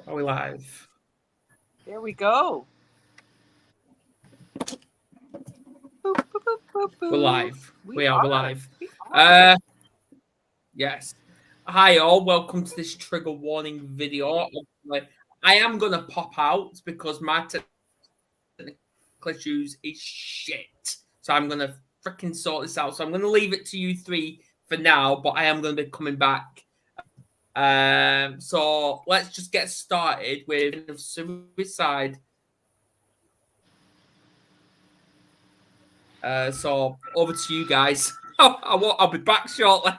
Are we live? There we go. Boop, boop, boop, boop, We're boop. live. We We're are. live. We are. Yes. Hi all, welcome to this trigger warning video. I am gonna pop out because my technical issues is shit. So I'm gonna freaking sort this out. So I'm gonna leave it to you three for now, but I am gonna be coming back. So let's just get started with suicide. So over to you guys. I'll be back shortly.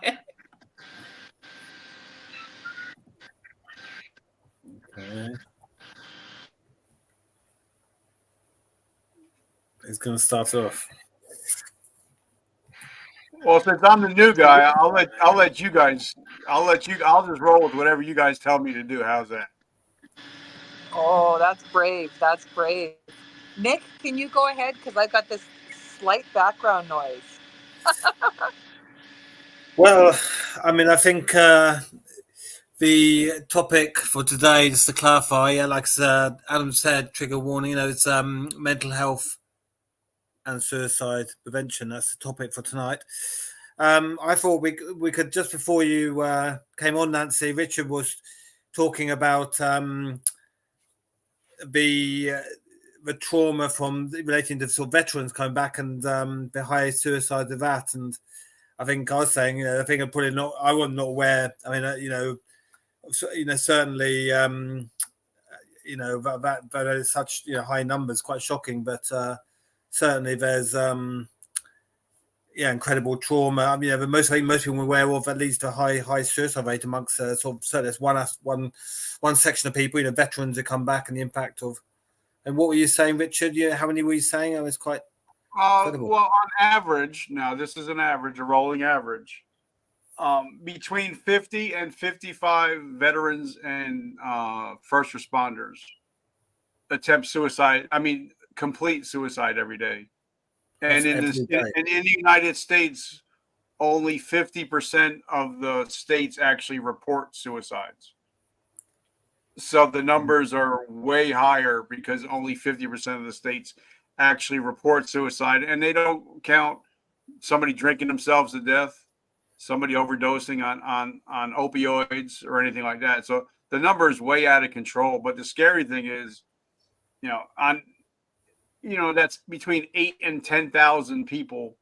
Okay. He's going to start off. Well, since I'm the new guy, I'll let you guys. I'll just roll with whatever you guys tell me to do. How's that? Oh, that's brave. That's brave. Nick, can you go ahead? Because I've got this slight background noise. Well, I mean, I think the topic for today, just to clarify, like Adam said, trigger warning, it's mental health and suicide prevention. That's the topic for tonight. I thought we could, just before you came on, Nancy, Richard was talking about the trauma from relating to sort of veterans coming back and the high suicide of that. And I think I was saying, I think I'm probably not. I was not aware. I mean, certainly, that is such high numbers, quite shocking. But certainly, there's incredible trauma. I mean, most people are aware of at least a high suicide rate amongst sort of certainly one section of people, veterans who come back, and the impact of. And what were you saying, Richard? How many were you saying? I was quite. Well, on average, now this is an average, a rolling average. Between 50 and 55 veterans and first responders attempt suicide. I mean, complete suicide every day. And in the United States, only 50% of the states actually report suicides. So the numbers are way higher because only 50% of the states actually report suicide, and they don't count somebody drinking themselves to death, somebody overdosing on opioids or anything like that. So the number is way out of control. But the scary thing is, that's between 8 and 10,000 people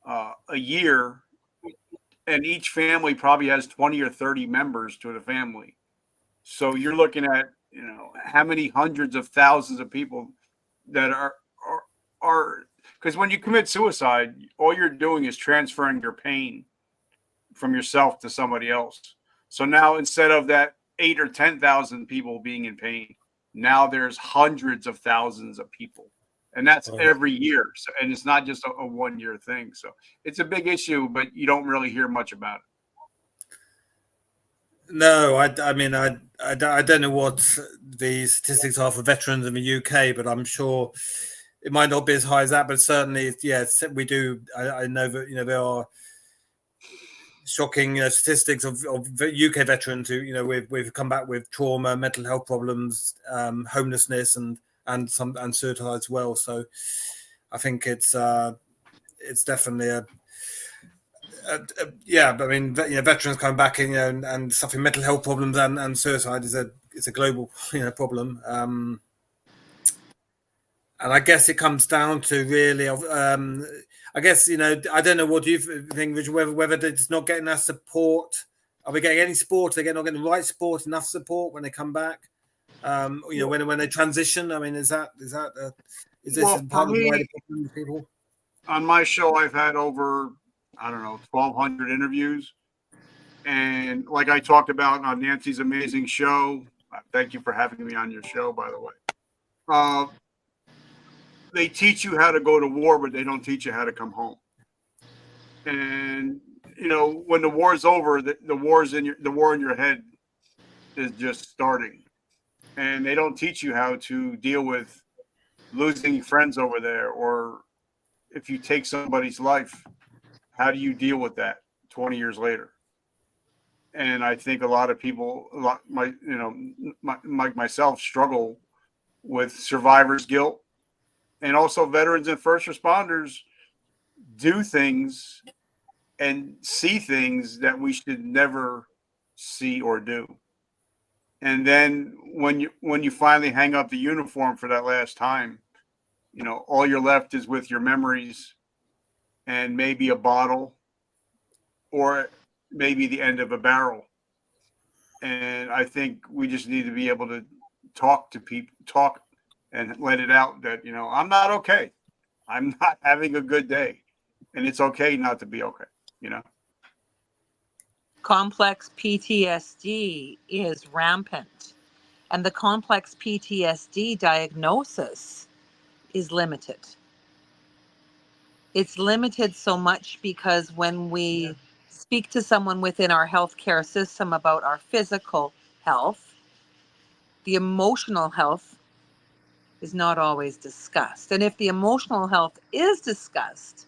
a year, and each family probably has 20 or 30 members to the family. So you're looking at, how many hundreds of thousands of people that are because when you commit suicide, all you're doing is transferring your pain from yourself to somebody else. So now instead of that 8 or 10,000 people being in pain, now there's hundreds of thousands of people. And that's every year. So, and it's not just a 1 year thing. So it's a big issue, but you don't really hear much about it. No, I mean, I don't know what the statistics are for veterans in the UK, but I'm sure it might not be as high as that. But certainly, yes, we do. I know that there are shocking statistics of UK veterans who we've come back with trauma, mental health problems, homelessness, and suicide as well. So I think it's definitely I mean, veterans coming back and suffering mental health problems and suicide is a global problem. And I guess it comes down to really, I guess I don't know, what do you think, Richard, whether they're just not getting that support? Are we getting any support? Are they not getting the right support, enough support when they come back? When they transition? I mean, is this part of the wider problem with people? On my show, I've had over 1,200 interviews. And like I talked about on Nancy's amazing show, thank you for having me on your show, by the way. They teach you how to go to war, but they don't teach you how to come home. And, when the war is over, the war in your head is just starting. And they don't teach you how to deal with losing friends over there, or if you take somebody's life, how do you deal with that 20 years later? And I think a lot of people, like myself, struggle with survivor's guilt, and also veterans and first responders do things and see things that we should never see or do. And then when you finally hang up the uniform for that last time, all you're left is with your memories and maybe a bottle or maybe the end of a barrel. And I think we just need to be able to talk and let it out that, I'm not okay. I'm not having a good day. And it's okay not to be okay, Complex PTSD is rampant, and the complex PTSD diagnosis is limited. It's limited so much because when we speak to someone within our healthcare system about our physical health, the emotional health is not always discussed. And if the emotional health is discussed,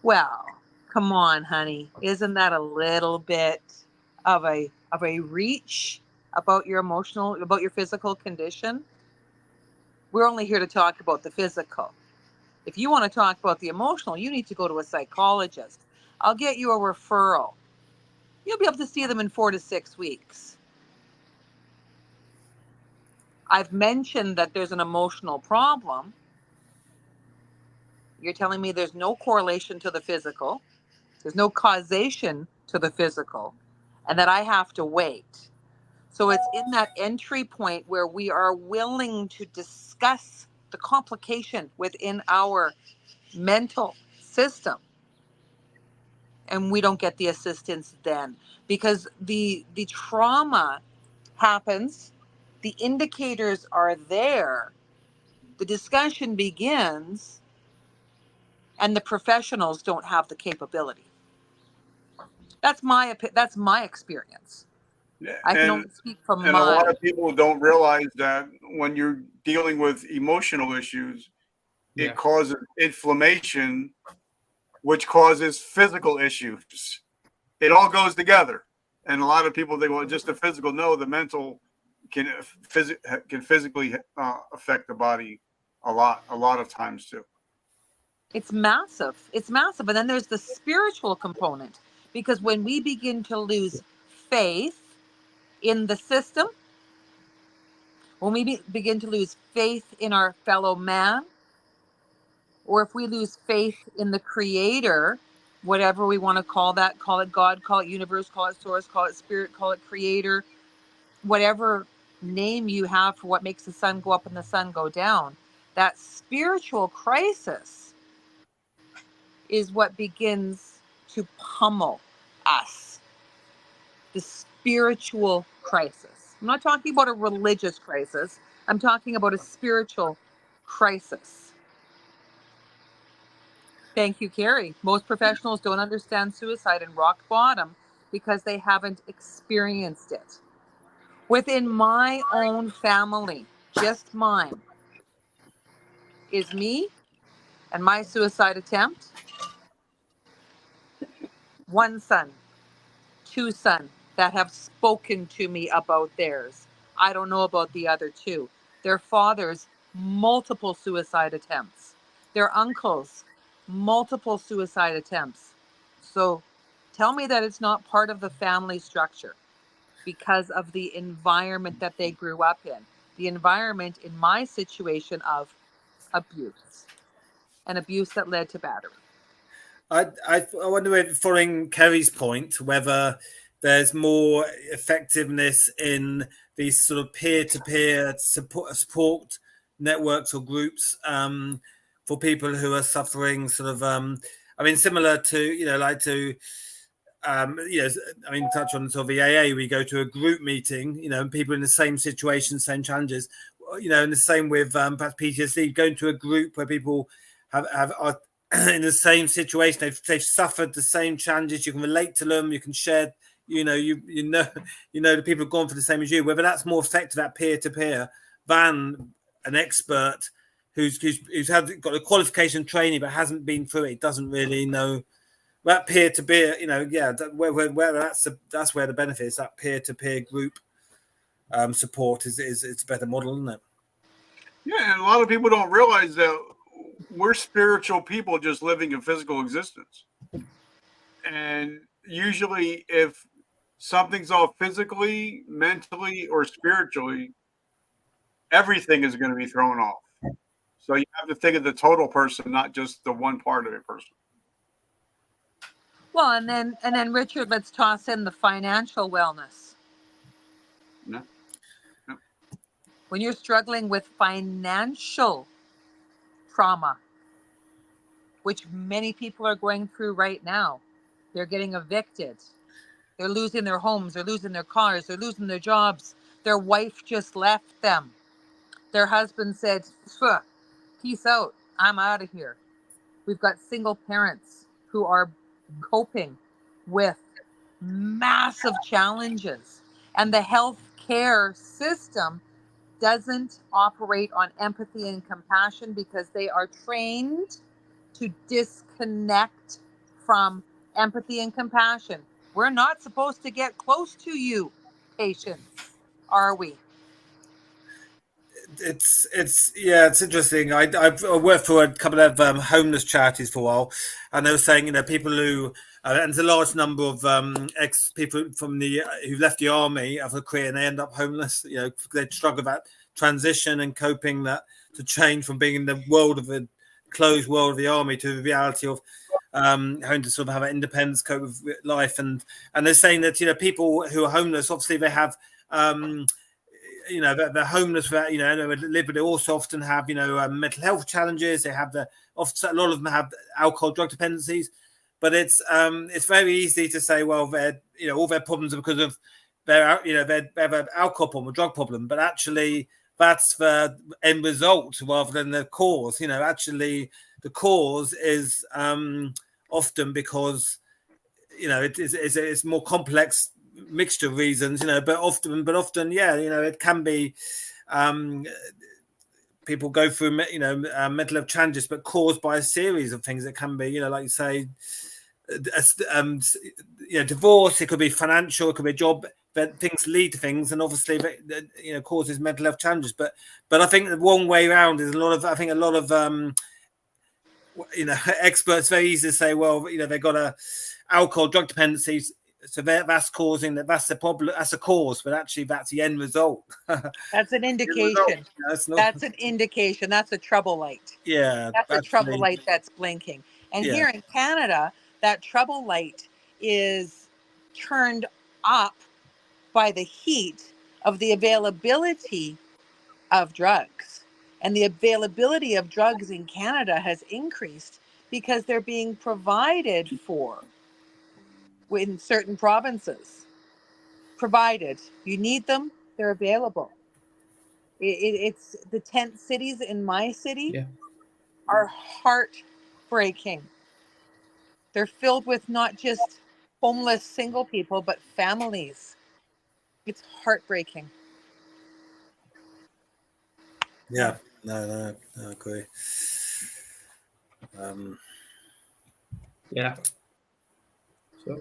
well, come on, honey, isn't that a little bit of a reach about your physical condition? We're only here to talk about the physical. If you want to talk about the emotional, you need to go to a psychologist. I'll get you a referral. You'll be able to see them in 4 to 6 weeks. I've mentioned that there's an emotional problem. You're telling me there's no correlation to the physical, there's no causation to the physical, and that I have to wait. So it's in that entry point where we are willing to discuss the complication within our mental system, and we don't get the assistance then because the trauma happens, the indicators are there, the discussion begins, and the professionals don't have the capability. That's my experience. I can only speak from and a lot of people don't realize that when you're dealing with emotional issues, it causes inflammation, which causes physical issues. It all goes together. And a lot of people think, well, just the physical. No, the mental can physically affect the body a lot of times too. It's massive. It's massive. And then there's the spiritual component, because when we begin to lose faith in the system, when we begin to lose faith in our fellow man, or if we lose faith in the creator, whatever we want to call that, call it God, call it universe, call it source, call it spirit, call it creator, whatever name you have for what makes the sun go up and the sun go down, that spiritual crisis is what begins to pummel us. The spiritual crisis. I'm not talking about a religious crisis. I'm talking about a spiritual crisis. Thank you, Carrie. Most professionals don't understand suicide and rock bottom because they haven't experienced it. Within my own family, just mine, is me and my suicide attempt. One son, two sons that have spoken to me about theirs. I don't know about the other two. Their fathers, multiple suicide attempts. Their uncles, multiple suicide attempts. So tell me that it's not part of the family structure because of the environment that they grew up in. The environment in my situation of abuse, and abuse that led to battery. I wonder if, following Kerry's point, whether there's more effectiveness in these sort of peer-to-peer support networks or groups for people who are suffering sort of, I mean, similar to, touch on sort of the AA, we go to a group meeting, and people in the same situation, same challenges, and the same with perhaps PTSD, going to a group where people are in the same situation, they've suffered the same challenges, you can relate to them, you can share, the people have gone for the same as you, whether that's more effective at peer-to-peer than an expert who's got a qualification training but hasn't been through it, doesn't really know that peer-to-peer, where that's where the benefit is. That peer-to-peer group support is a better model, isn't it? Yeah, and a lot of people don't realize that we're spiritual people just living a physical existence. And usually, if something's off physically, mentally, or spiritually, everything is going to be thrown off. So you have to think of the total person, not just the one part of a person. Well, and then Richard, let's toss in the financial wellness. No. When you're struggling with financial trauma, which many people are going through right now, they're getting evicted. They're losing their homes. They're losing their cars. They're losing their jobs. Their wife just left them. Their husband said, peace out. I'm out of here. We've got single parents who are coping with massive challenges. And the healthcare system doesn't operate on empathy and compassion because they are trained to disconnect from empathy and compassion. We're not supposed to get close to you, patients, are we? It's interesting. I've worked for a couple of homeless charities for a while, and they were saying, people who and there's a large number of ex people from the who left the army of a career and they end up homeless. They struggle with that transition and coping that to change from being in the world of the closed world of the army to the reality of having to sort of have an independence, cope with life, and they're saying that people who are homeless, obviously they have they're homeless for but they also often have mental health challenges. They have a lot of them have alcohol, drug dependencies, but it's very easy to say, well, they're all their problems are because of they have an alcohol problem or drug problem, but actually that's the end result rather than the cause. Actually the cause is often because it's more complex mixture of reasons, but often it can be people go through mental health challenges, but caused by a series of things. It can be like you say, divorce. It could be financial. It could be a job. But things lead to things, and obviously causes mental health challenges. But I think the wrong way around is a lot of experts very easy to say, well, they've got a alcohol, drug dependencies. So that's causing that. That's the problem. That's a cause, but actually, that's the end result. That's an indication. That's an indication. That's a trouble light. Yeah, that's a trouble light that's blinking. And here in Canada, that trouble light is turned up by the heat of the availability of drugs. And the availability of drugs in Canada has increased because they're being provided for in certain provinces. Provided you need them, they're available. It's the tent cities in my city are heartbreaking. They're filled with not just homeless single people, but families. It's heartbreaking. Yeah, no, I agree. Yeah. So.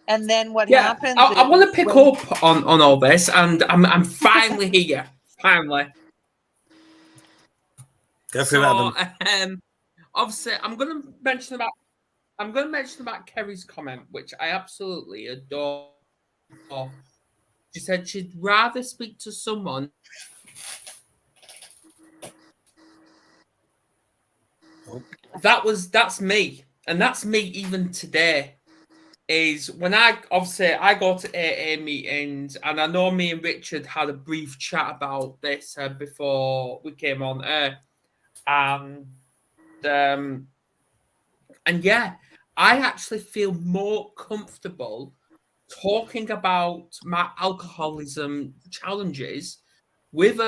And then what happens? I want to pick up on all this, and I'm finally here. Finally. Go for it, Adam. Obviously, I'm going to mention about Kerry's comment, which I absolutely adore. She said she'd rather speak to someone. That's me, and that's me even today. Is when I go to AA meetings, and I know me and Richard had a brief chat about this before we came on air, and yeah, I actually feel more comfortable talking about my alcoholism challenges with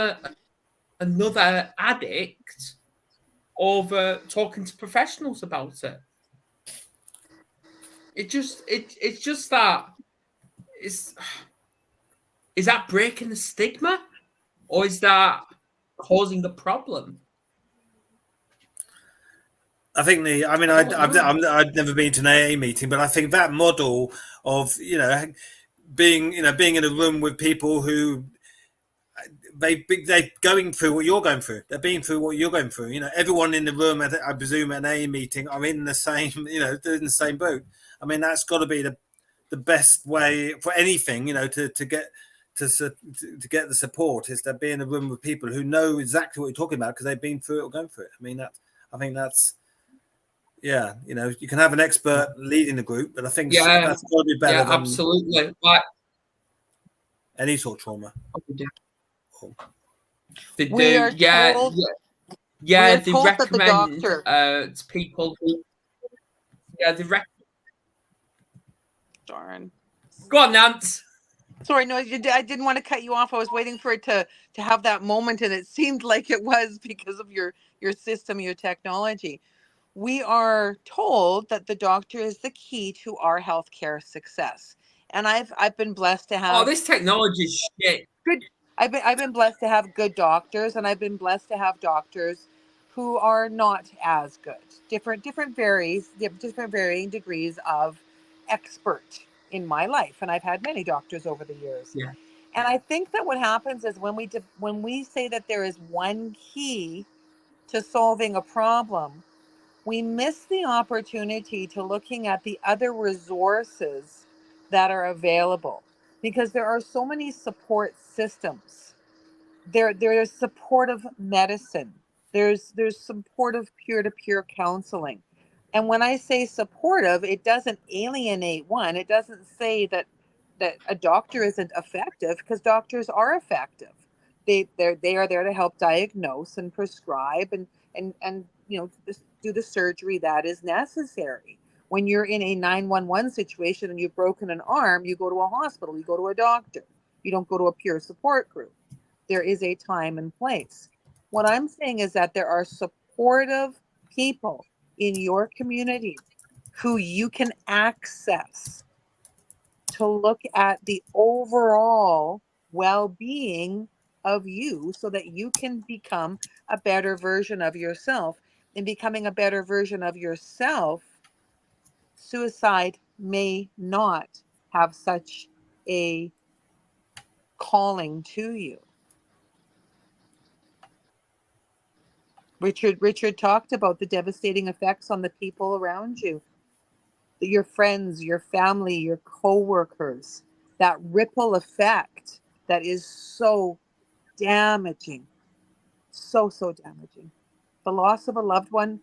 another addict over talking to professionals about it. It's just that is that breaking the stigma, or is that causing the problem? I think I've never been to an AA meeting, but I think that model of being in a room with people who they're going through what you're going through. They're being through what you're going through. Everyone in the room, I presume, at an AA meeting are in the same, they're in the same boat. I mean, that's got to be the best way for anything, to get the support is to be in a room with people who know exactly what you're talking about because they've been through it or going through it. I mean, I think that's. Yeah, you can have an expert leading the group, but I think that's got to be better than absolutely. Any sort of trauma. They We do, are told, they told that the recommend doctor to people who, darn. Go on, Nance. Sorry, no, I didn't want to cut you off. I was waiting for it to have that moment, and it seemed like it was because of your system, your technology. We are told that the doctor is the key to our healthcare success, and I've been blessed to have. Oh, this technology is shit. Good. I've been blessed to have good doctors, and I've been blessed to have doctors who are not as good. Different varying degrees of expert in my life, and I've had many doctors over the years. Yeah. And I think that what happens is when we say that there is one key to solving a problem, we miss the opportunity to looking at the other resources that are available, because there are so many support systems. There is supportive medicine. There's supportive peer-to-peer counseling. And when I say supportive, it doesn't alienate one. It doesn't say that a doctor isn't effective, because doctors are effective. They are there to help diagnose and prescribe and do the surgery that is necessary. When you're in a 911 situation and you've broken an arm, you go to a hospital, you go to a doctor. You don't go to a peer support group. There is a time and place. What I'm saying is that there are supportive people in your community who you can access to look at the overall well-being of you, so that you can become a better version of yourself. In becoming a better version of yourself, suicide may not have such a calling to you. Richard talked about the devastating effects on the people around you, your friends, your family, your co-workers, that ripple effect that is so damaging, so damaging. The loss of a loved one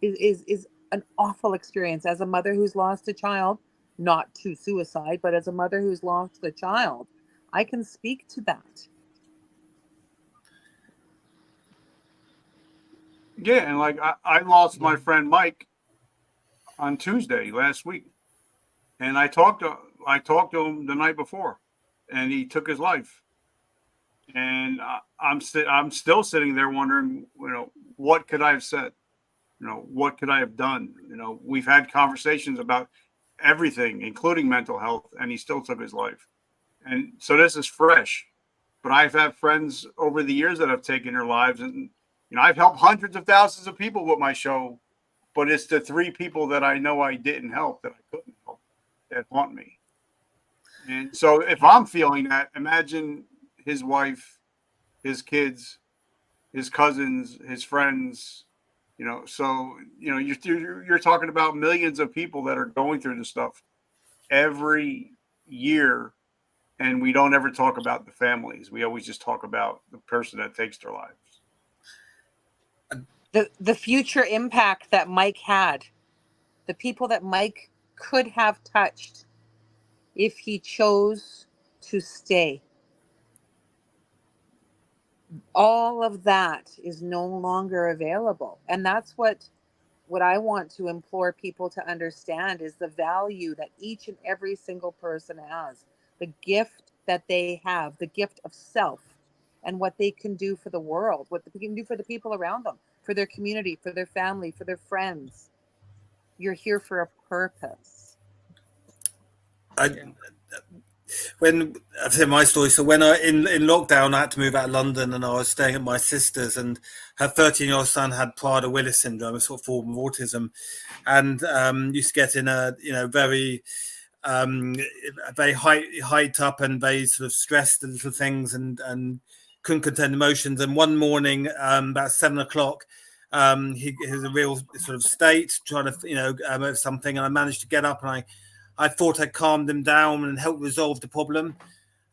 is an awful experience. As a mother who's lost a child, not to suicide, but as a mother who's lost a child, I can speak to that. Yeah, and like I lost my friend Mike on Tuesday last week, and I talked to him the night before, and he took his life. And I'm still sitting there wondering, what could I have said? What could I have done? We've had conversations about everything, including mental health, and he still took his life. And so this is fresh. But I've had friends over the years that have taken their lives, and I've helped hundreds of thousands of people with my show, but it's the 3 people that I know I didn't help, that I couldn't help, that haunt me. And so if I'm feeling that, imagine his wife, his kids, his cousins, his friends. So you're talking about millions of people that are going through this stuff every year, and we don't ever talk about the families. We always just talk about the person that takes their lives. The future impact that Mike had, the people that Mike could have touched if he chose to stay. All of that is no longer available. And that's what I want to implore people to understand, is the value that each and every single person has, the gift that they have, the gift of self, and what they can do for the world, what they can do for the people around them, for their community, for their family, for their friends. You're here for a purpose. when I said my story, so when I in lockdown, I had to move out of London, and I was staying at my sister's, and her 13-year-old son had Prader-Willis syndrome, a sort of form of autism, and used to get in a very hyped up and very sort of stressed little things, and couldn't contain emotions. And one morning, about 7 o'clock, he was a real sort of state, trying to something, and I managed to get up, and I thought I'd calmed him down and helped resolve the problem.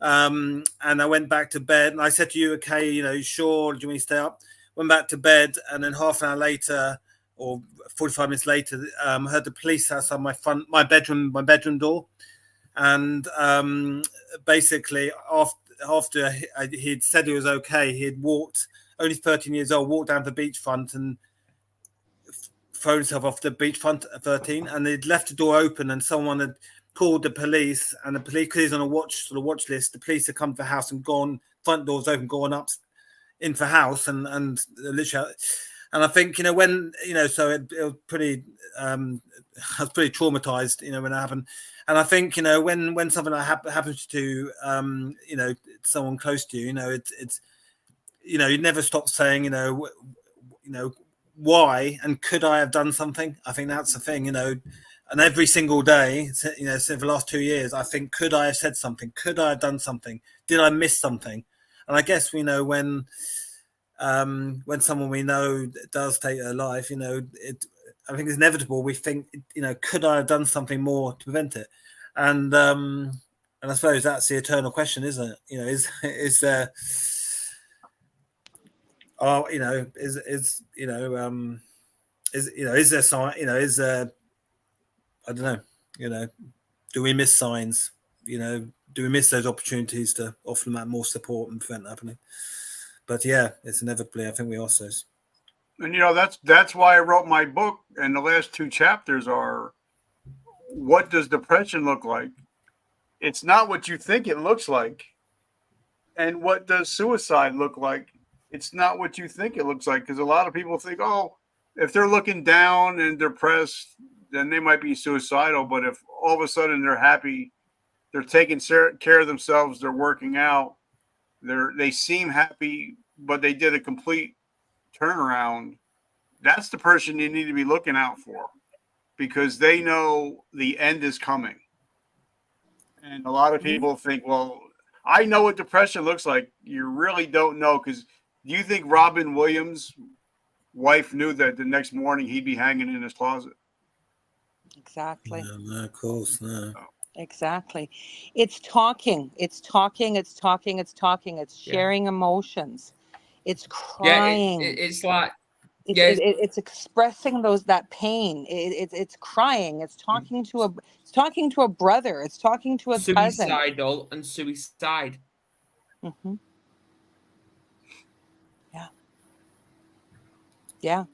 And I went back to bed, and I said to you, okay, sure, do you want me to stay up? Went back to bed, and then half an hour later, or 45 minutes later, I heard the police outside my bedroom door. And basically, after he'd said he was okay, he had walked, only 13 years old, walked down to the beachfront and thrown himself off the beachfront at 13, and they'd left the door open, and someone had called the police, and the police, because he's on a watch list, the police had come to the house and gone, front doors open, gone up into the house, and literally, and I think, when, so it was pretty, I was pretty traumatized, when it happened. And I think, when something like happens to, someone close to you, it's you never stop saying, why, and could I have done something? I think that's the thing, and every single day, since the last 2 years, I think, could I have said something? Could I have done something? Did I miss something? And I guess we know when someone we know does take their life, I think it's inevitable. We think, could I have done something more to prevent it? And I suppose that's the eternal question, isn't it? Is there, is there sign? Is there? I don't know. Do we miss signs? Do we miss those opportunities to offer them more support and prevent that happening? But yeah, it's inevitably, I think we also. And that's why I wrote my book, and the last 2 chapters are, what does depression look like? It's not what you think it looks like. And what does suicide look like? It's not what you think it looks like, because a lot of people think, oh, if they're looking down and depressed, then they might be suicidal. But if all of a sudden they're happy, they're taking care of themselves, they're working out, they seem happy, but they did a complete turnaround, that's the person you need to be looking out for, because they know the end is coming. And a lot of people think, well, I know what depression looks like. You really don't know, because do you think Robin Williams' wife knew that the next morning he'd be hanging in his closet? Exactly. No, of course, no. Exactly. It's talking. It's sharing emotions. It's crying. Yeah, it's like, it's expressing that pain. It's crying. It's talking to a brother. It's talking to a cousin. Suicidal and suicide. Mm-hmm. Yeah.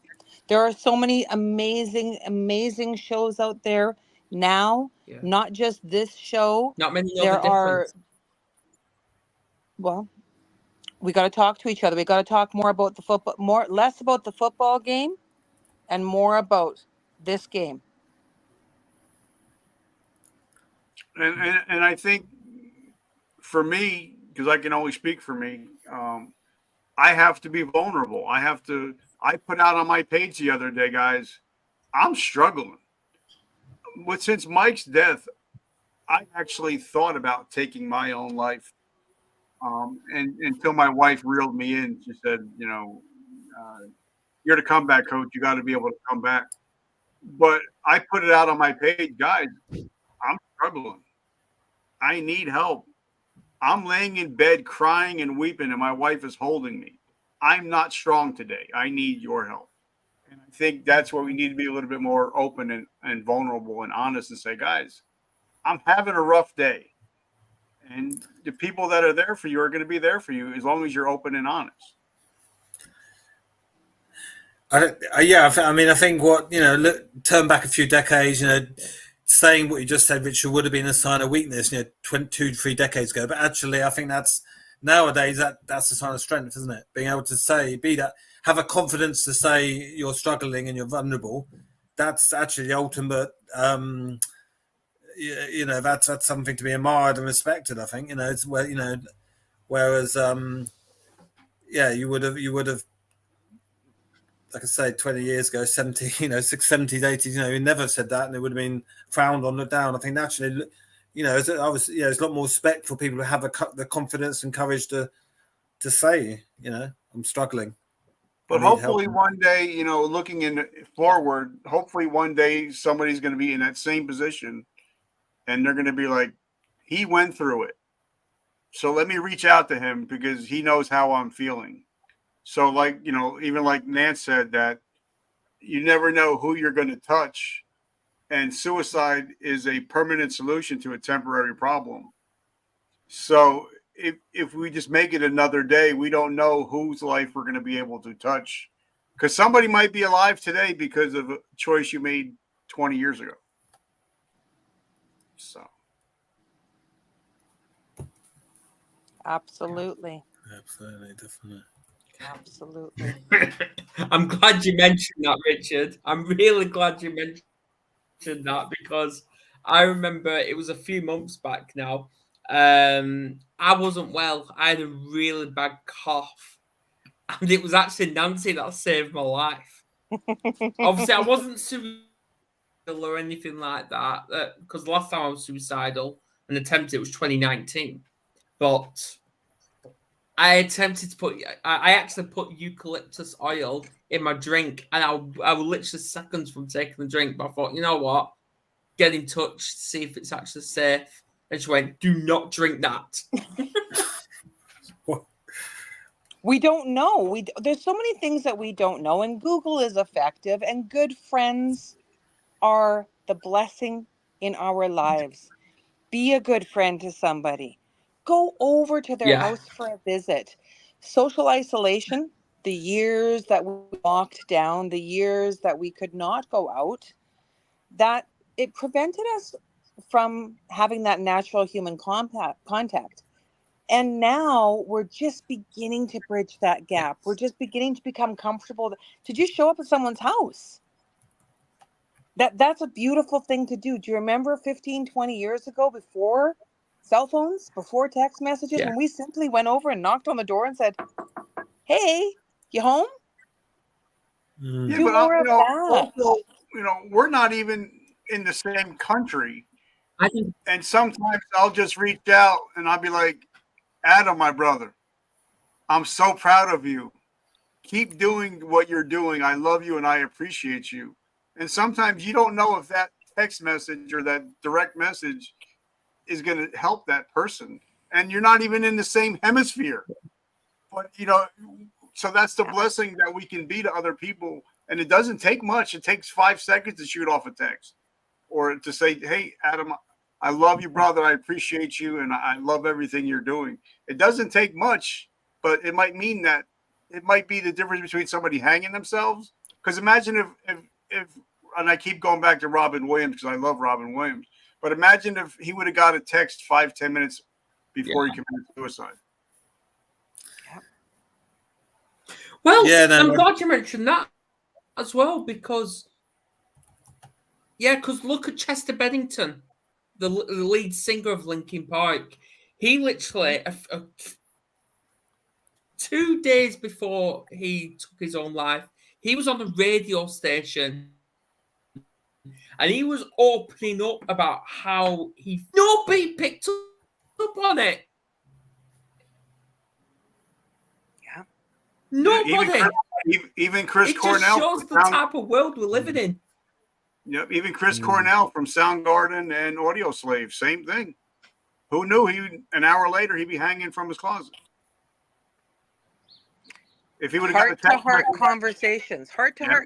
There are so many amazing shows out there now. Yeah. Not just this show. Not many. There are. Well, we got to talk to each other. We got to talk more about the football, less about the football game, and more about this game. And I think, for me, because I can only speak for me, I have to be vulnerable. I put out on my page the other day, guys, I'm struggling. But since Mike's death, I actually thought about taking my own life. And until my wife reeled me in, she said, you're the comeback coach. You got to be able to come back. But I put it out on my page, guys, I'm struggling. I need help. I'm laying in bed crying and weeping, and my wife is holding me. I'm not strong today. I need your help. And I think that's where we need to be a little bit more open and vulnerable and honest and say, guys, I'm having a rough day. And the people that are there for you are going to be there for you as long as you're open and honest. I think what, turn back a few decades, saying what you just said, Richard, would have been a sign of weakness, 2-3 decades ago. But actually, I think that's nowadays that's a sign of strength, isn't it? Being able to have a confidence to say you're struggling and you're vulnerable. That's actually the ultimate, you know, that's something to be admired and respected. I think, you know, it's where, you know, whereas yeah, you would have, like I say, 20 years ago, 70, you know, 70s, 80s, you know, you never said that, and it would have been frowned on, looked down. I think naturally, you know, I was, you know, there's a lot more respect for people who have the confidence and courage to say, you know, I'm struggling. But hopefully one day, you know, looking in forward, hopefully one day somebody's going to be in that same position, and they're going to be like, he went through it, so let me reach out to him because he knows how I'm feeling. So, like, you know, even like Nance said, that you never know who you're going to touch, and suicide is a permanent solution to a temporary problem. So if we just make it another day, we don't know whose life we're going to be able to touch, because somebody might be alive today because of a choice you made 20 years ago. So Absolutely. Absolutely, definitely. Absolutely. I'm glad you mentioned that, Richard. I'm really glad you mentioned that, because I remember it was a few months back now. I wasn't well. I had a really bad cough, and it was actually Nancy that saved my life. Obviously, I wasn't suicidal or anything like that, because the last time I was suicidal and attempted, it was 2019. But I attempted to I actually put eucalyptus oil in my drink, and I was literally seconds from taking the drink. But I thought, you know what? Get in touch, see if it's actually safe. And she went, do not drink that. We don't know. There's so many things that we don't know, and Google is effective, and good friends are the blessing in our lives. Be a good friend to somebody. Go over to their house for a visit. Social isolation, the years that we locked down, the years that we could not go out, that it prevented us from having that natural human contact. And now we're just beginning to bridge that gap. We're just beginning to become comfortable to just show up at someone's house. That's a beautiful thing to do. Do you remember 15, 20 years ago, before cell phones, before text messages, when we simply went over and knocked on the door and said, hey, you home? yeah, Do but more of that. also, you know, we're not even in the same country. And sometimes I'll just reach out and I'll be like, Adam, my brother, I'm so proud of you. Keep doing what you're doing. I love you and I appreciate you. And sometimes you don't know if that text message or that direct message is going to help that person. And you're not even in the same hemisphere. But, you know, so that's the blessing that we can be to other people. And it doesn't take much. It takes 5 seconds to shoot off a text or to say, hey, Adam, I love you, brother. I appreciate you. And I love everything you're doing. It doesn't take much, but it might mean that it might be the difference between somebody hanging themselves. Because imagine if, and I keep going back to Robin Williams because I love Robin Williams, but imagine if he would have got a text 5-10 minutes before he committed suicide. Well, I'm glad you mentioned that as well, because look at Chester Bennington, the lead singer of Linkin Park. He literally 2 days before he took his own life, he was on a radio station and he was opening up about how nobody picked up on it. Yeah. Nobody. Even Chris Cornell. It just shows the type of world we're living in. Yep. Even Chris Cornell from Soundgarden and Audio Slave, same thing. Who knew an hour later he'd be hanging from his closet? If he would have got heart-to-heart conversations,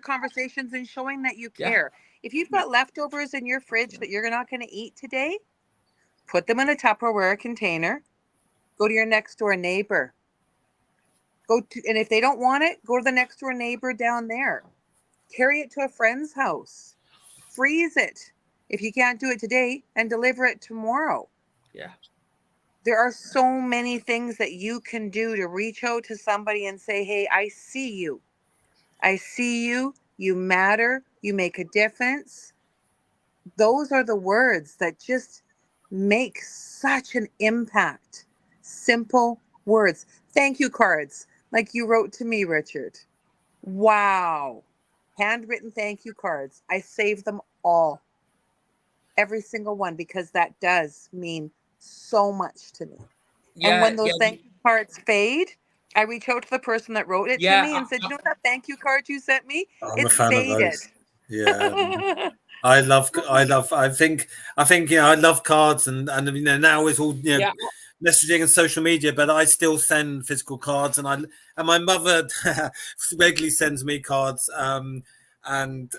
conversations, and showing that you care. If you've got leftovers in your fridge that you're not going to eat today, put them in a Tupperware container. Go to your next door neighbor. And if they don't want it, go to the next door neighbor down there. Carry it to a friend's house. Freeze it if you can't do it today, and deliver it tomorrow. Yeah. There are so many things that you can do to reach out to somebody and say, hey, I see you. I see you. You matter. You make a difference. those are the words that just make such an impact. Simple words. Thank you cards, like you wrote to me, Richard. Wow. Handwritten thank you cards. I save them all. Every single one, because that does mean so much to me. And Yeah, when those thank you cards fade, I reach out to the person that wrote it to yeah, me and said, you know that thank you card you sent me? I'm a It's fan of faded. those. Yeah. I think, I love cards and now it's all, yeah, messaging and social media, but I still send physical cards, and my mother regularly sends me cards. And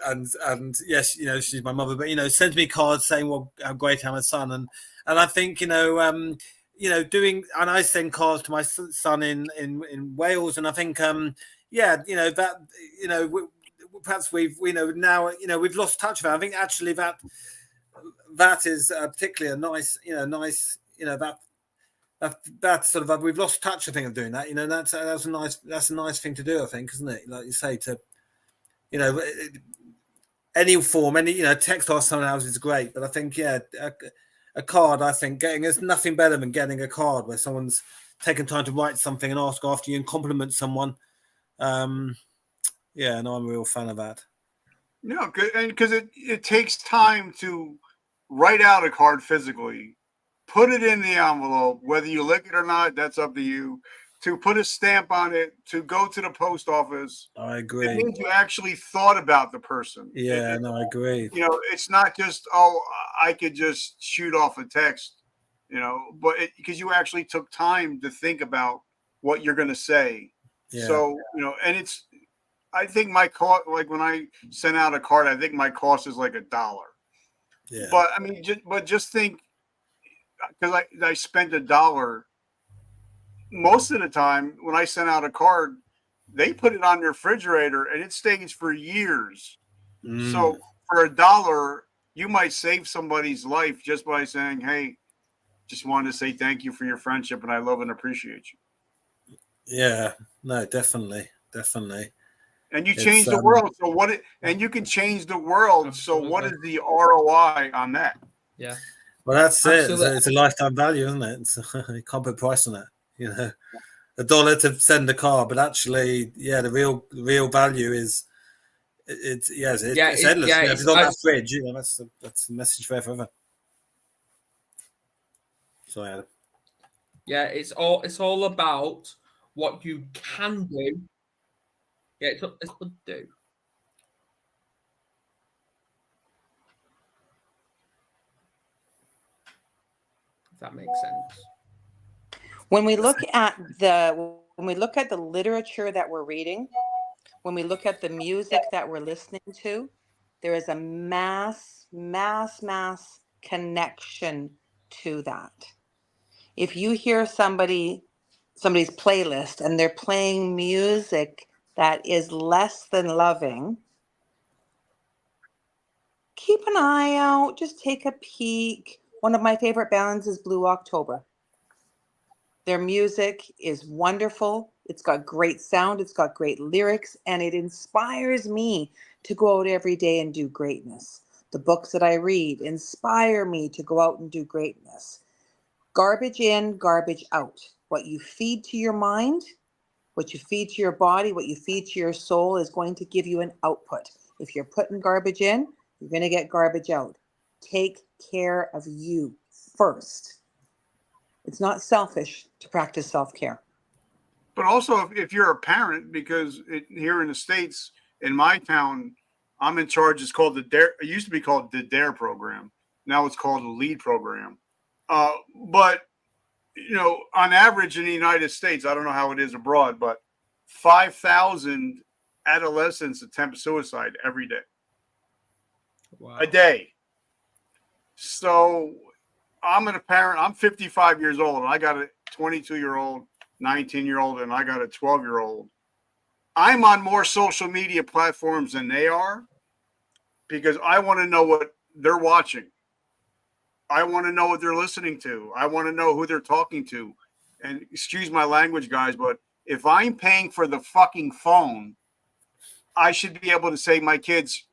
yes, she's my mother, but sends me cards saying how great I'm a son, and I think doing, and I send cards to my son in Wales, and I think that perhaps we've lost touch with it. I think actually that is particularly a nice that sort of we've lost touch, I think, of doing that. That's a nice thing to do, I think, isn't it? Like you say, to any form, text or something else is great, but I think a card, I think there's nothing better than getting a card where someone's taken time to write something and ask after you and compliment someone. I'm a real fan of that. No, because it takes time to write out a card physically, put it in the envelope, whether you lick it or not, that's up to you. To put a stamp on it, to go to the post office. I agree. It means you actually thought about the person. Yeah, I agree. It's not just, I could just shoot off a text, but because you actually took time to think about what you're going to say. Yeah. So, and I think my cost, like when I send out a card, I think my cost is like $1. Yeah. But I mean, just think, because I spent $1. Most of the time when I send out a card, they put it on their refrigerator and it stays for years. So for $1, you might save somebody's life just by saying, hey, just wanted to say thank you for your friendship and I love and appreciate you. Yeah, no, definitely. And you change the world. So and you can change the world. Absolutely. So what is the ROI on that? Yeah. Well, that's Absolutely. It's a lifetime value, isn't it? You can't put a price on it. $1 to send a card, but actually, the real value is it's endless. If it's on that fridge, that's the message forever. Sorry, Adam. Yeah, it's all about what you can do. Yeah, it's what to do. If that makes sense. When we look at the literature that we're reading, when we look at the music that we're listening to, there is a mass connection to that. If you hear somebody's playlist and they're playing music that is less than loving, keep an eye out, just take a peek. One of my favorite bands is Blue October. Their music is wonderful. It's got great sound. It's got great lyrics, and it inspires me to go out every day and do greatness. The books that I read inspire me to go out and do greatness. Garbage in, garbage out. What you feed to your mind, what you feed to your body, what you feed to your soul is going to give you an output. If you're putting garbage in, you're going to get garbage out. Take care of you first. It's not selfish to practice self-care. But also, if you're a parent, because here in the States, in my town, I'm in charge. It's called the DARE. It used to be called the DARE program. Now it's called the LEAD program. But, on average in the United States, I don't know how it is abroad, but 5,000 adolescents attempt suicide every day. Wow. A day. So I'm a parent. I'm 55 years old, and I got a 22-year-old, 19-year-old, and I got a 12-year-old. I'm on more social media platforms than they are because I want to know what they're watching. I want to know what they're listening to. I want to know who they're talking to. And excuse my language, guys, but if I'm paying for the fucking phone, I should be able to say, my kids,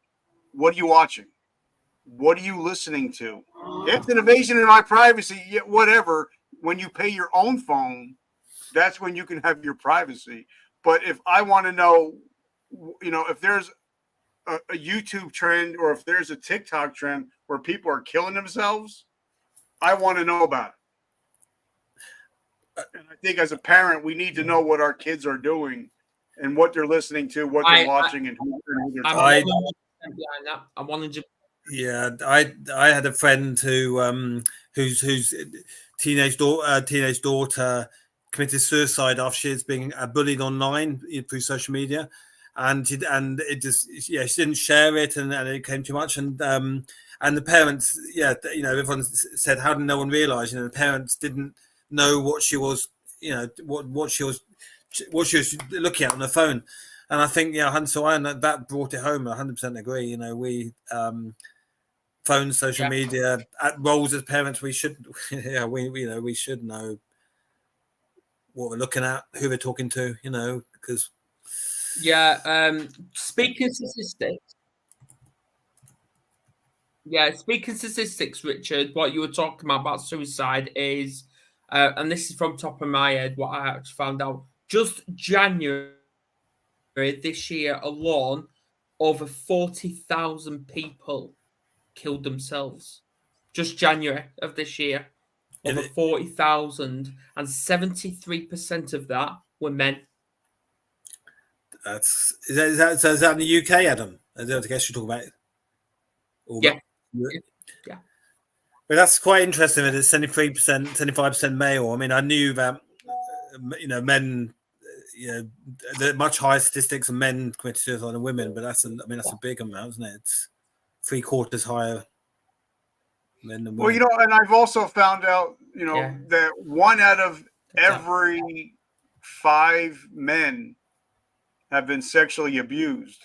what are you watching? What are you listening to? If it's an invasion in my privacy, yeah, whatever. When you pay your own phone, that's when you can have your privacy. But if I want to know, if there's a YouTube trend or if there's a TikTok trend where people are killing themselves, I want to know about it. And I think as a parent, we need to know what our kids are doing and what they're listening to, what they're watching, and who they're talking to. Behind that. I wanted to. Yeah, I had a friend whose teenage daughter committed suicide after she was being bullied online through social media, and she didn't share it, and it came too much, and the parents, everyone said, how did no one realize? The parents didn't know what she was, what she was looking at on the phone. And I think, that brought it home. I 100% agree. We phone, social media, roles as parents, we should, we should know what we're looking at, who we're talking to, because. Speaking statistics. Yeah, speaking statistics, Richard, what you were talking about suicide is, and this is from top of my head, what I actually found out, just January this year alone, over 40,000 people killed themselves. Just January of this year, over 40,000, and 73% of that were men. Is that in the UK, Adam? I guess you talk about it. Yeah. But that's quite interesting that it's 73%, 75% male. I mean, I knew that, men, the much higher statistics of men committed suicide than women, but that's a big amount, isn't it? It's 3/4 higher men than women. Well, and I've also found out, that 1 out of every 5 men have been sexually abused,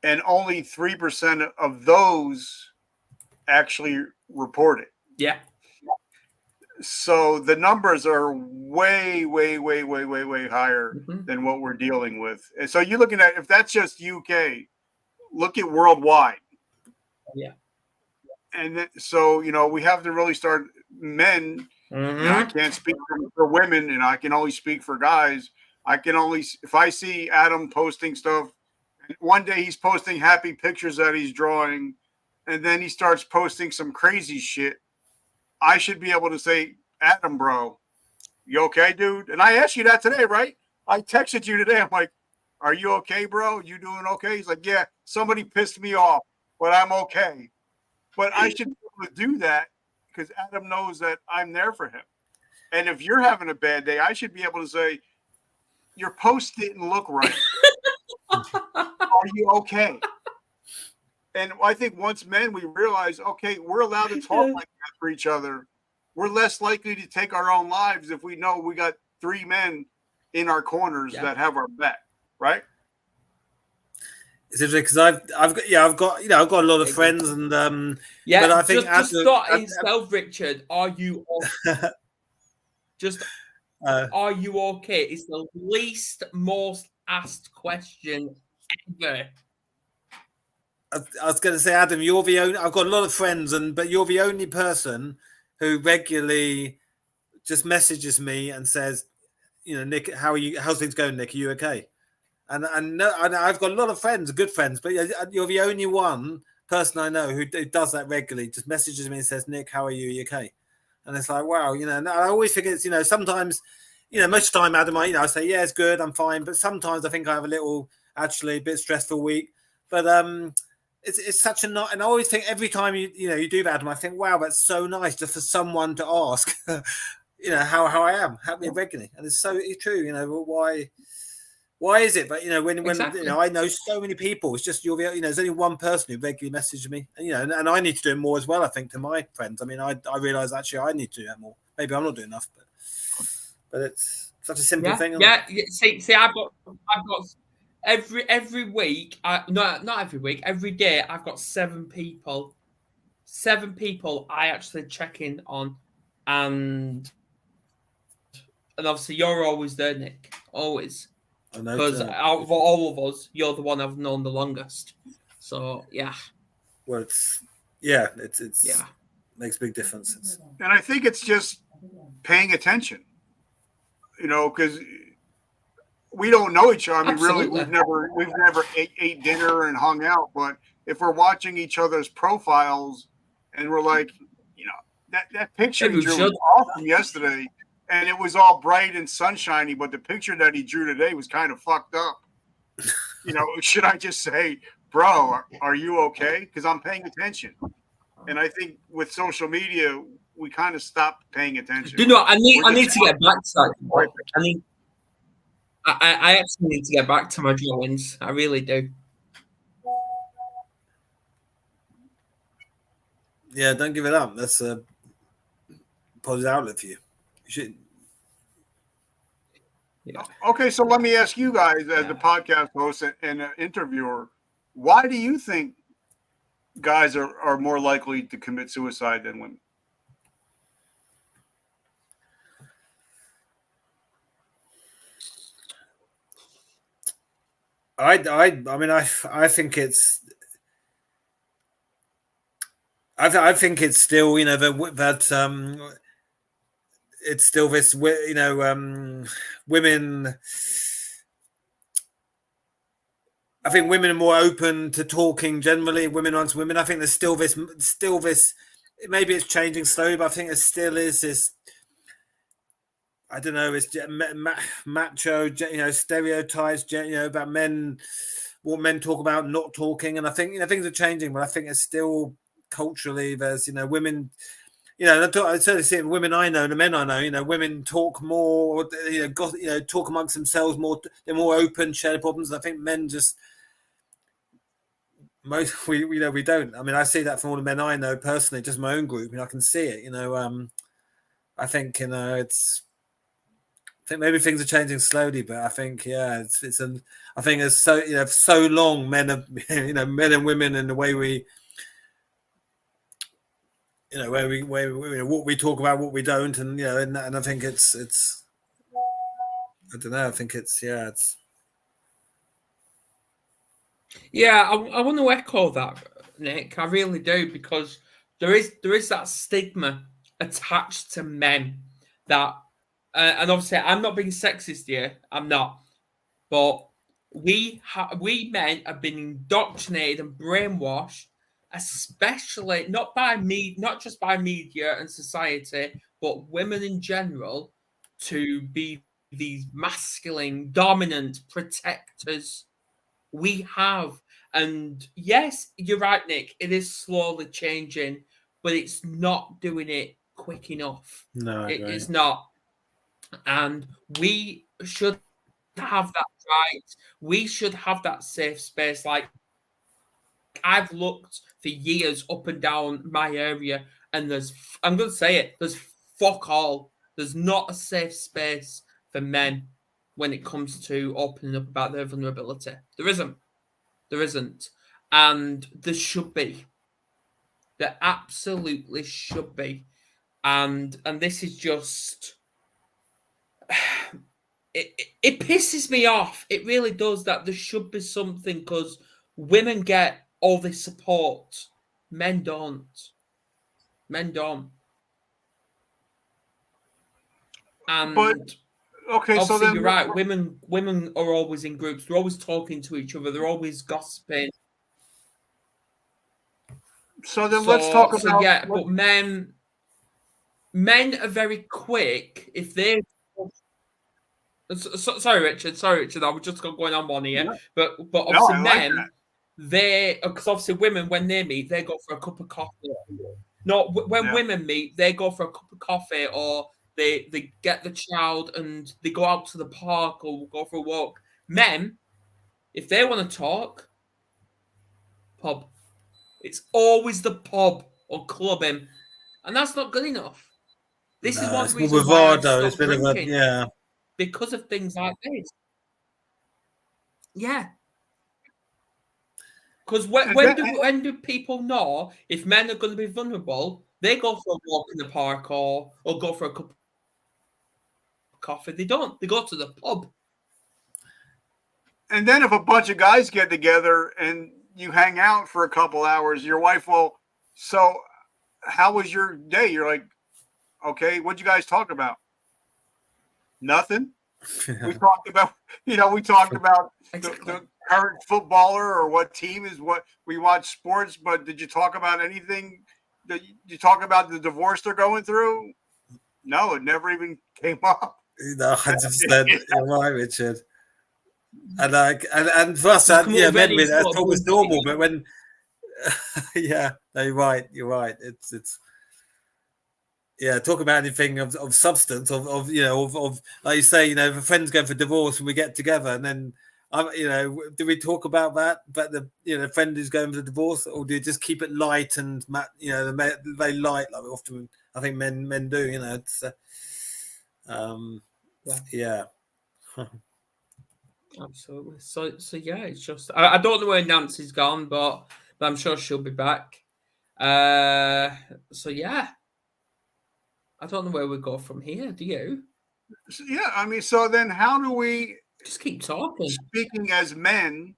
and only 3% of those actually report it. Yeah. So the numbers are way, way, way, way, way, way higher than what we're dealing with. And so you're looking at, if that's just UK, look at worldwide. Yeah. And so, we have to really start men. I can't speak for women, and I can only speak for guys. If I see Adam posting stuff, and one day he's posting happy pictures that he's drawing, and then he starts posting some crazy shit, I should be able to say, Adam, bro, you okay, dude? And I asked you that today, right? I texted you today. I'm like, are you okay, bro? You doing okay? He's like, yeah, somebody pissed me off, but I'm okay. But I should be able to do that because Adam knows that I'm there for him. And if you're having a bad day, I should be able to say, your post didn't look right. Are you okay? And I think once men, we realize, okay, we're allowed to talk like that for each other. We're less likely to take our own lives if we know we got 3 men in our corners that have our back, right? It's interesting because I've got a lot of friends, and but I think just start itself, Richard. Are you are you okay? It's the least most asked question ever. I was going to say, Adam, you're the only. I've got a lot of friends, but you're the only person who regularly just messages me and says, Nick, how are you? How's things going, Nick? Are you okay? And I've got a lot of friends, good friends, but you're the only one person I know who does that regularly. Just messages me and says, Nick, how are you? Are you okay? And it's like, wow, and I always think it's, sometimes, most of the time, Adam, I say, yeah, it's good, I'm fine. But sometimes I think I have a bit stressful week. But it's such a not, and I always think every time you do that, Adam, I think, wow, that's so nice just for someone to ask, how I am, happy regularly, and it's true. Why is it? But when exactly. I know so many people, it's just there's only one person who regularly messages me, and and I need to do it more as well. I think to my friends. I mean, I realize actually I need to do that more. Maybe I'm not doing enough, but it's such a simple thing. See, I've got every week. Not every week. Every day, I've got 7 people. 7 people I actually check in on, and obviously you're always there, Nick. Always. Because out of all of us, you're the one I've known the longest. So, yeah. well, it's Yeah. makes a big difference. And I think it's just paying attention, because we don't know each other. I mean, really, Absolutely. we've never ate dinner and hung out. But if we're watching each other's profiles and we're like, that picture Maybe he we drew should. was awesome yesterday, and it was all bright and sunshiny, but the picture that he drew today was kind of fucked up. Should I just say, bro, are you okay? Because I'm paying attention. And I think with social media, we kind of stopped paying attention. Do you know what? I need to get back to that. I actually need to get back to my drawings. I really do. Yeah, don't give it up. That's a positive outlet for you. You should. Yeah. Okay, so let me ask you guys, as a podcast host and an interviewer, why do you think guys are more likely to commit suicide than women? I mean, I think it's. I think it's still, that it's still this, women. I think women are more open to talking generally. Women amongst women. I think there's still this. Maybe it's changing slowly, but I think there still is this. I don't know. It's macho, stereotypes, about men, what men talk about, not talking, and I think things are changing, but I think it's still culturally there's women. I certainly see it in women I know, and the men I know. Women talk more. Talk amongst themselves more. They're more open, share problems. I think men just. Most we don't. I mean, I see that from all the men I know personally, just my own group. I can see it. I think it's. I think maybe things are changing slowly, but I think I think it's so long men have men and women and the way we what we talk about, what we don't, and and I think it's I don't know. I think it's. Yeah, I want to echo that, Nick. I really do, because there is that stigma attached to men that, and obviously I'm not being sexist here. I'm not, but we men have been indoctrinated and brainwashed, especially not just by media and society, but women in general, to be these masculine, dominant protectors. We have. And yes, you're right, Nick. It is slowly changing, but it's not doing it quick enough. No, It's not. And we should have that right. We should have that safe space. Like, I've looked for years up and down my area, and I'm going to say it, there's fuck all. There's not a safe space for men when it comes to opening up about their vulnerability. There isn't. There isn't. And there should be. There absolutely should be. And this is just it pisses me off. It really does, that there should be something, because women get all this support. Men don't. Men don't. And okay, obviously, so then you're right. Women are always in groups. They're always talking to each other. They're always gossiping. So then let's talk about. Yeah, but men are very quick if they. Sorry, Richard. I was just going on one here, Yeah. but obviously men, like because obviously women, when they meet, they go for a cup of coffee. No, when women meet, they go for a cup of coffee, or they get the child and they go out to the park or go for a walk. Men, if they want to talk, pub. It's always the pub or clubbing, and that's not good enough. This is one reason why I've stopped drinking. Because of things like this. Yeah. Because when do people know if men are going to be vulnerable? They go for a walk in the park or go for a cup of coffee. They don't. They go to the pub. And then if a bunch of guys get together and you hang out for a couple hours, your wife will, so how was your day? You're like, okay, what'd you guys talk about? Nothing. We talked about, we talked about the current footballer or what team is what we watch sports, but did you talk about anything? Did you talk about the divorce they're going through? No, it never even came up. No, 100%. You're right, Richard. And for us, men, that talk was normal, but when, yeah, no, you're right. It's. Yeah, talk about anything of substance, of like you say, if a friend's going for divorce and we get together, and then do we talk about that? But the friend who's going for divorce, or do you just keep it light and very light, like often I think men do. It's yeah. Absolutely. So yeah, it's just I don't know where Nancy's gone, but I'm sure she'll be back. So yeah. I don't know where we go from here. Do you? Yeah, I mean, so then how do we just keep talking? Speaking as men,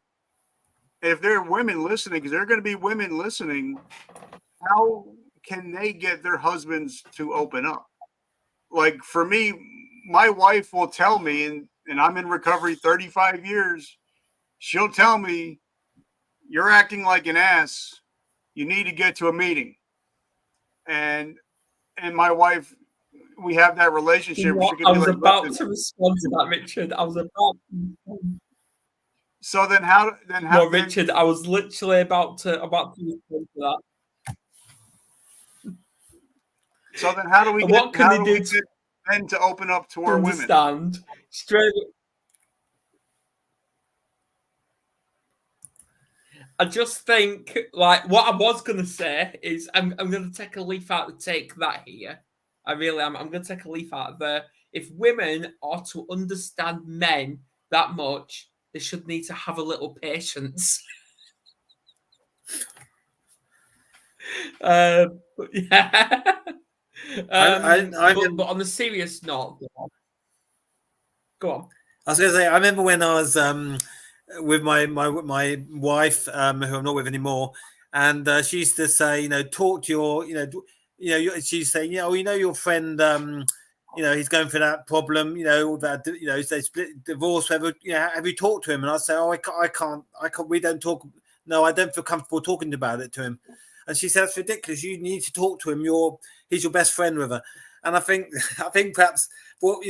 if there are women listening, because there are going to be women listening, how can they get their husbands to open up? Like for me, my wife will tell me, and I'm in recovery 35 years, she'll tell me, you're acting like an ass. You need to get to a meeting. And my wife, we have that relationship. I was about to respond to that, Richard. I was about to. So then how? No, Richard, I was literally about to respond to that. So then how do we get men to open up to our women? Straight. I just think, like, what I was going to say is I'm going to take a leaf out of the take that here. I really am. I'm going to take a leaf out of there. If women are to understand men that much, they should need to have a little patience. Yeah. But on a serious note, go on. I was going to say, I remember when I was with my wife, who I'm not with anymore, and she used to say, talk to your, she's saying, your friend, he's going through that problem, that, they split, divorce, whatever, have you talked to him? And I say, I can't, we don't talk. No, I don't feel comfortable talking about it to him. And she said, that's ridiculous. You need to talk to him. He's your best friend with her. And I think perhaps, well,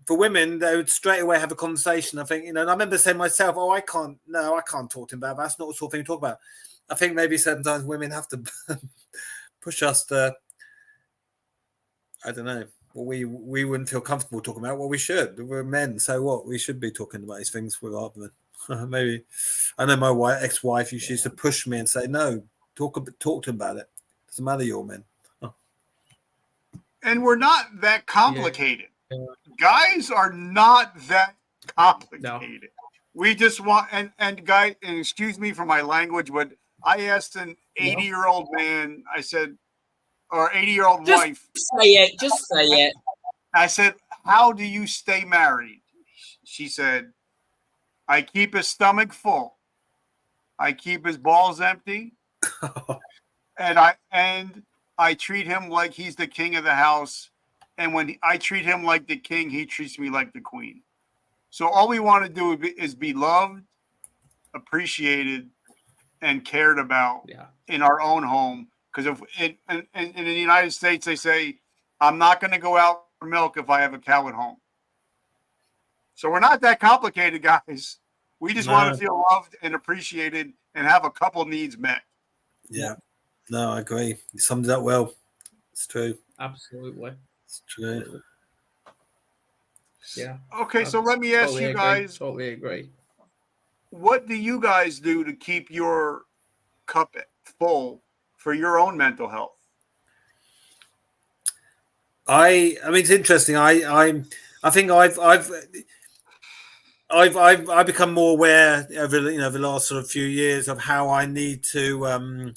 for women, they would straight away have a conversation. I think, and I remember saying myself, I can't talk to him about that. That's not the sort of thing to talk about. I think maybe sometimes women have to push us to, I don't know, what we wouldn't feel comfortable talking about. Well, we should. We're men, so what? We should be talking about these things with our women. Maybe. I know my ex-wife, she used to push me and say, no, talk to him about it. Doesn't matter, you're men. Oh. And we're not that complicated. Yeah. Guys are not that complicated. No. We just want and guys, and excuse me for my language, but I asked an 80-year-old man, I said, or 80-year-old wife. Just say it. I said, how do you stay married? She said, I keep his stomach full. I keep his balls empty. and I treat him like he's the king of the house. And when I treat him like the king, he treats me like the queen. So all we want to do is be loved, appreciated, and cared about in our own home. Because in the United States, they say, I'm not going to go out for milk if I have a cow at home. So we're not that complicated, guys. We just want to feel loved and appreciated and have a couple needs met. Yeah. No, I agree. You summed it up well. It's true. Absolutely. It's true. Yeah. Okay, so let me ask you guys. Totally agree. What do you guys do to keep your cup full for your own mental health? I mean, it's interesting. I think I've become more aware over the last sort of few years of how I need to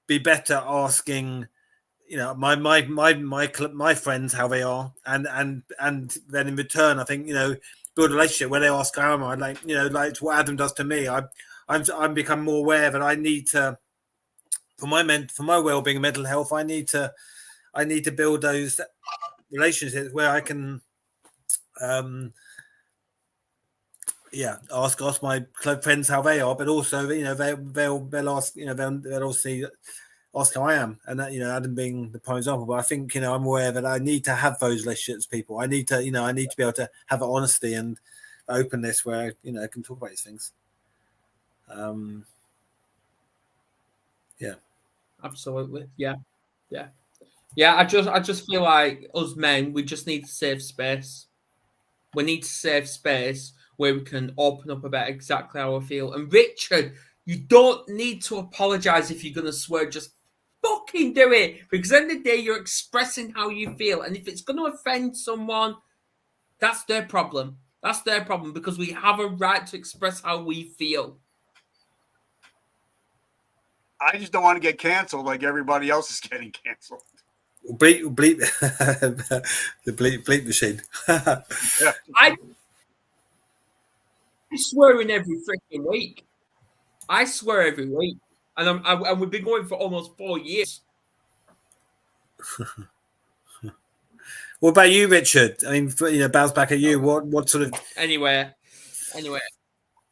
be better asking my friends how they are, and then in return I think build a relationship where they ask how am I, like, you know, like what Adam does to me. I'm become more aware that I need to, for my well-being and mental health, I need to build those relationships where I can ask my club friends how they are, but also, you know, they'll ask, you know, they'll also ask how I am, and that, you know, Adam being the prime example. But I think, you know, I'm aware that I need to have those relationships with people. I need to, you know, I need to be able to have that honesty and openness where, you know, I can talk about these things. Yeah, absolutely, yeah. I just feel like us men, we just need to save space. We need to save space where we can open up about exactly how I feel. And Richard, you don't need to apologize if you're going to swear. Just fucking do it. Because at the end of the day, you're expressing how you feel. And if it's going to offend someone, that's their problem. That's their problem, because we have a right to express how we feel. I just don't want to get canceled like everybody else is getting canceled. bleep the bleep machine. Yeah. I swear in every freaking week. I swear every week. And we've been going for almost 4 years. What about you, Richard? I mean, you know, bounce back at you. What sort of Anyway.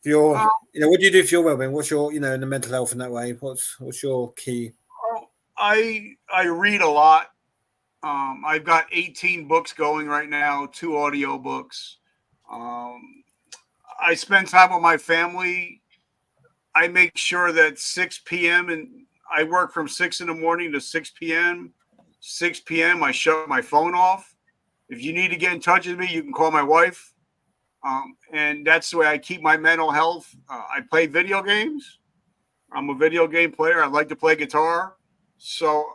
your, you know, what do you do for your well-being? What's your, you know, in the mental health in that way? What's your key? I read a lot. I've got 18 books going right now, 2 audio books. I spend time with my family. I make sure that 6 p.m. and I work from 6 in the morning to 6 p.m. 6 p.m. I shut my phone off. If you need to get in touch with me, you can call my wife. And that's the way I keep my mental health. I play video games. I'm a video game player. I like to play guitar. So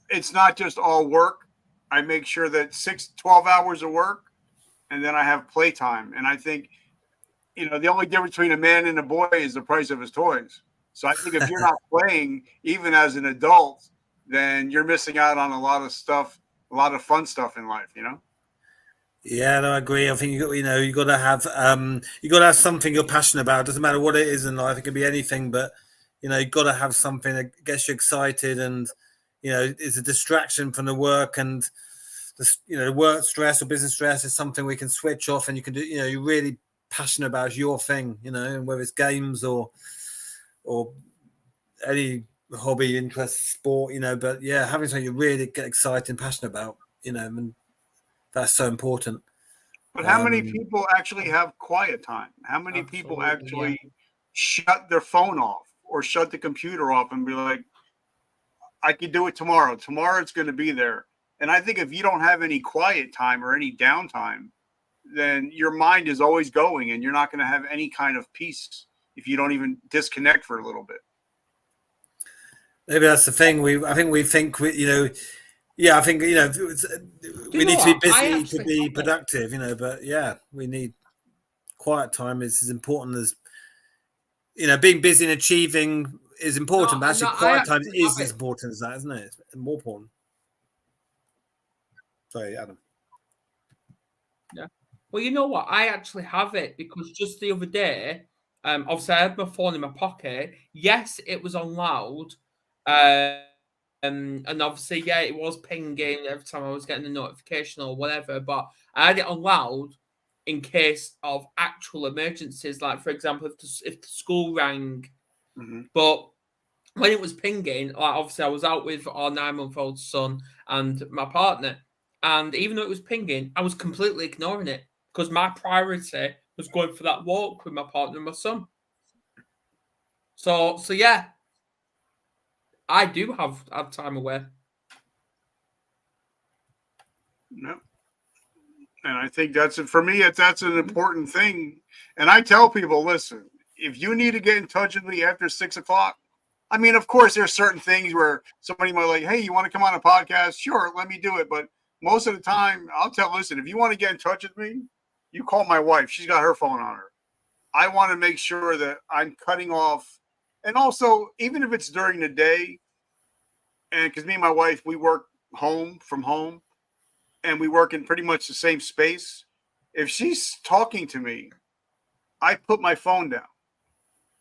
it's not just all work. I make sure that 12 hours of work, and then I have playtime. And I think, you know, the only difference between a man and a boy is the price of his toys. So I think if you're not playing, even as an adult, then you're missing out on a lot of stuff, a lot of fun stuff in life, you know? Yeah, no, I agree. I think you got to have something you're passionate about. It doesn't matter what it is in life; it could be anything. But you know, you got to have something that gets you excited, and you know, is a distraction from the work and the work stress or business stress is something we can switch off, and you can do. You know, you're really passionate about your thing. You know, whether it's games or any hobby, interest, sport. You know, but yeah, having something you really get excited and passionate about. You know, and that's so important. But how many people actually have quiet time? How many people actually shut their phone off or shut the computer off and be like, I can do it tomorrow. Tomorrow it's going to be there. And I think if you don't have any quiet time or any downtime, then your mind is always going and you're not going to have any kind of peace if you don't even disconnect for a little bit. Maybe that's the thing. I think we think, you know, yeah, I think, you know, we need to be busy to be productive, you know, but yeah, we need quiet time is as important as, you know, being busy and achieving is important, but actually quiet time is as important as that, isn't it? It's more important. Sorry, Adam. Yeah. Well, you know what? I actually have it because just the other day, obviously I had my phone in my pocket. Yes, it was on loud. And obviously, yeah, it was pinging every time I was getting a notification or whatever, but I had it on loud in case of actual emergencies. Like, for example, if the school rang. Mm-hmm. But when it was pinging, like, obviously I was out with our 9-month-old son and my partner. And even though it was pinging, I was completely ignoring it because my priority was going for that walk with my partner and my son. So yeah, I do have time away. No. And I think that's it for me. That's an important thing. And I tell people, listen, if you need to get in touch with me after 6 o'clock, I mean, of course, there's certain things where somebody might like, hey, you want to come on a podcast? Sure, let me do it. But most of the time, I'll listen, if you want to get in touch with me, you call my wife. She's got her phone on her. I want to make sure that I'm cutting off. And also, even if it's during the day, and because me and my wife, we work from home, and we work in pretty much the same space. if she's talking to me, I put my phone down.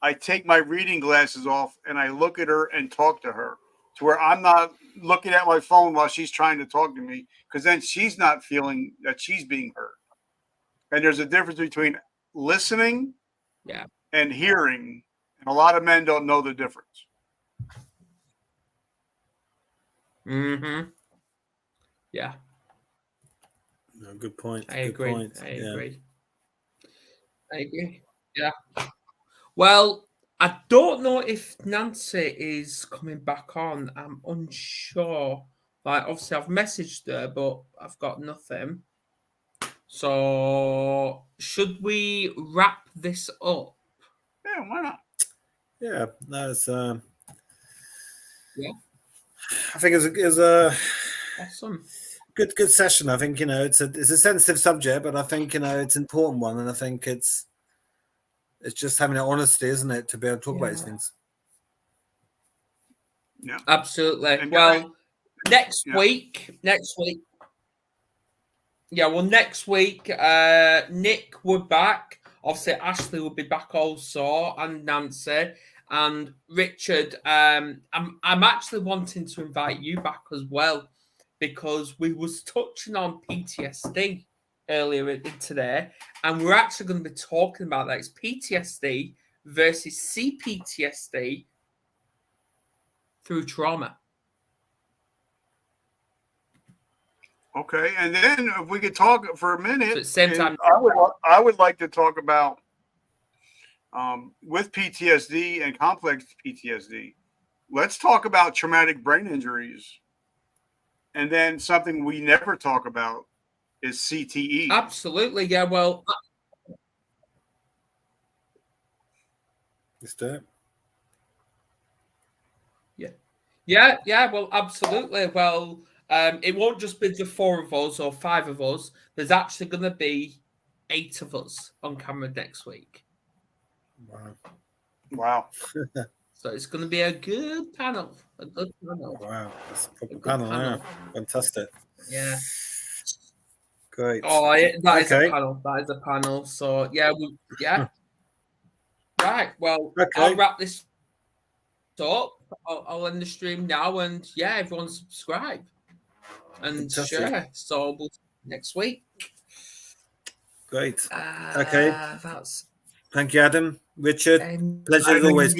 I take my reading glasses off and I look at her and talk to her, to where I'm not looking at my phone while she's trying to talk to me, because then she's not feeling that she's being heard. And there's a difference between listening and hearing, and a lot of men don't know the difference. Mm-hmm. Yeah. No, good point. I good agree. Point. I agree. Yeah. Well, I don't know if Nancy is coming back on. I'm unsure. Like, obviously, I've messaged her, but I've got nothing. So, should we wrap this up? Yeah, why not? Yeah, that's. Yeah. I think it was a Awesome. Good session. I think it's a sensitive subject, but I think it's an important one, and I think it's just having that honesty, isn't it, to be able to talk about these things. Yeah, absolutely. And well, next week. Yeah, well, next week, Nick will be back. Obviously, Ashley will be back also, and Nancy and Richard. I'm actually wanting to invite you back as well, because we was touching on PTSD earlier today, and we're actually going to be talking about that. It's PTSD versus CPTSD through trauma. Okay, and then if we could talk for a minute, So at the same time, I would like to talk about with PTSD and complex PTSD. Let's talk about traumatic brain injuries, and then something we never talk about is CTE. Absolutely, yeah. Well, Let's do it. Yeah. Well, absolutely. Well, it won't just be the 4 of us or 5 of us. There's actually going to be 8 of us on camera next week. Wow. So it's going to be a good panel. Wow, that's a proper panel. Yeah. Fantastic. Yeah. Great. Oh, that is a panel. That is a panel. So yeah, right. Well, I'll wrap this up. I'll end the stream now, and yeah, everyone subscribe and share. So we'll see you next week. Great. Okay. That's. Thank you, Adam. Richard. Pleasure as always.